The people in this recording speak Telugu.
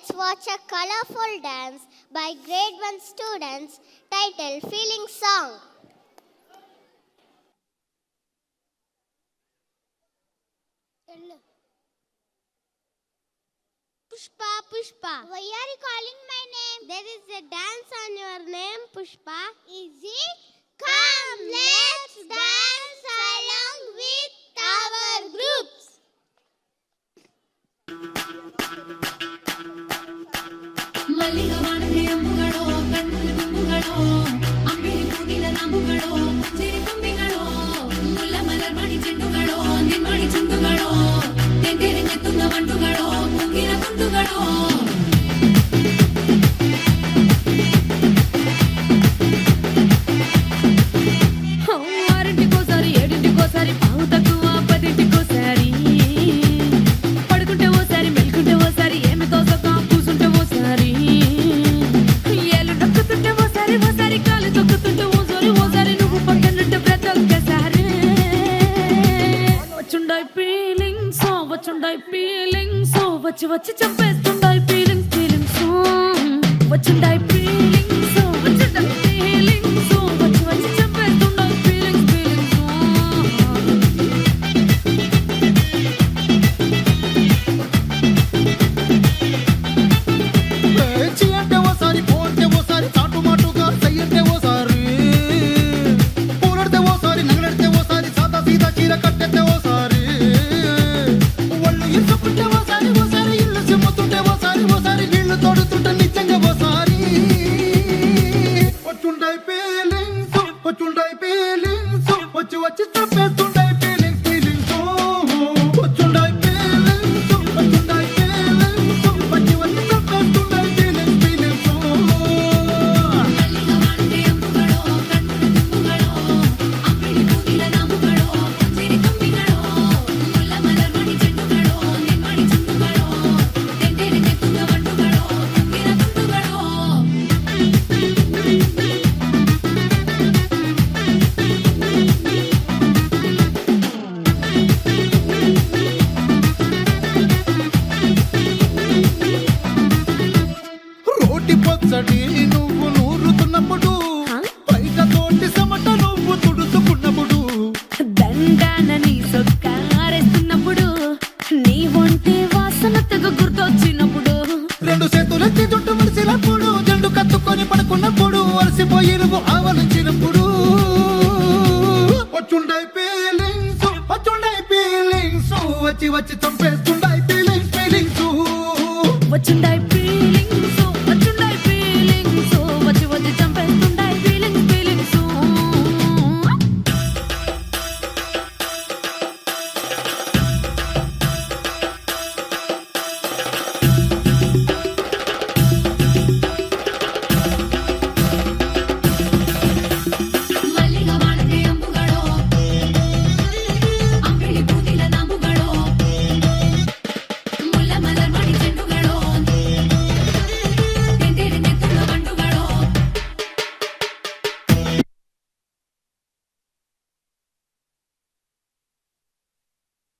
Let's watch a colorful dance by grade 1 students titled Feeling Song. Pushpa, Pushpa, why are you calling my name? There is a dance on your name, Pushpa. Is it? Come, let's dance along with our groups. ಮಲ್ಲಿಗವಾಣದೆ ಅಂಬುಗಳೋ ಕಣ್ಣಲ್ಲಿ ತುಂಬುಗಳೋ ಅಂಬಿಳಿ ಕೂಗಿದ ನಾಂಬುಗಳೋ ಸಿರಿ ತುಂಬಿಗಳೋ ಮುಲ್ಲ ಮಲರ್ ಮಾಡಿ ಚೆಂಡುಗಳೋ ನಿಮ್ಮಡಿ ಚುಂಡುಗಳೋ ತೆಂಗೆರೆಂಗೆ ತುಂಗ ಮಂಟುಗಳೋ ಮುಗಿನ ತುಂಡುಗಳೋ ఆరింటికోసారి ఏడింటికోసారి పావు తక్కువ పదింటికోసారి పడుకుంటే ఓసారి మెలుకుంటే ఓసారి ఏమి తోసక కూసుంటే ఓసారి ఏళ్ళు నొక్కుతుంటే ఓసారి ఓసారి కాలు తొక్కుతుంటే ఓసారి నువ్వు పక్కనుంటే ప్రతి ఒక్కసారి వచ్చుండాయి ఫీలింగ్స్ వచ్చి వచ్చి చంపేస్తుండాయి ఫీలింగ్స్ వచ్చుండాయి ఫీలింగ్స్ వచ్చి వచ్చి చంపేస్తుండాయి ఫీలింగ్స్ చి అంటే ఓసారి పో అంటే ఓసారి చాటు మాటుగా సై అంటే ఓసారి పూలడితే ఓసారి నగలడితే ఓసారి సాదా సీదా చీర కట్టెత్తే ఓసారి ఒళ్ళు ఇరుసుకుంటే ఓసారి ఇల్లు సిమ్ముతుంటే ఓసారి నీళ్లు తోడుతుంటే నిజంగా ఓసారి వచ్చుండాయి ఫీలింగ్స్ వచ్చి వచ్చి చంపేస్తుండాయి ఫీలింగ్స్ వచ్చుండాయి ఫీలింగ్స్ వచ్చి వచ్చి చంపేస్తుండాయి ఫీలింగ్స్ మల్లిగవాణದೆ అంబుಗಳೋ కಣ್ಣಲ್ಲಿ ತುಂಬುಗಳೋ అంಬಿಳಿ ಕೂಗಿದ ನಾಂಬುಗಳೋ ಸಿರಿ ತುಂಬಿಗಳೋ ಮುಲ್ಲ ಮಲರ್ ಮಾಡಿ ಚೆಂಡುಗಳೋ ನಿಮ್ಮಡಿ ಚುಂಡುಗಳೋ ತೆಂಗೆರೆಂಗೆ ತುಂಗ ಮಂಟುಗಳೋ ಮುಗಿನ ತುಂಡುಗಳೋ రోటి పచ్చడి నువ్వు నూరుతున్నప్పుడు బయట తోటి సమట నువ్వు తుడుచుకున్నప్పుడు దండానని సొక్కారేస్తున్నప్పుడు నీ ఒంటి వాసన తెగ గుర్తొచ్చినప్పుడు రెండు చేతులెత్తి జుట్టు ముడిసినప్పుడు జండు కత్తుకొని పడుకున్నప్పుడు అలసిపోయి నువ్వు ఆవలించినప్పుడు వచ్చుండాయి ఫీలింగ్స్ వచ్చి వచ్చి చంపేస్తుండాయి ఫీలింగ్స్ వచ్చుండాయి ఫీలింగ్స్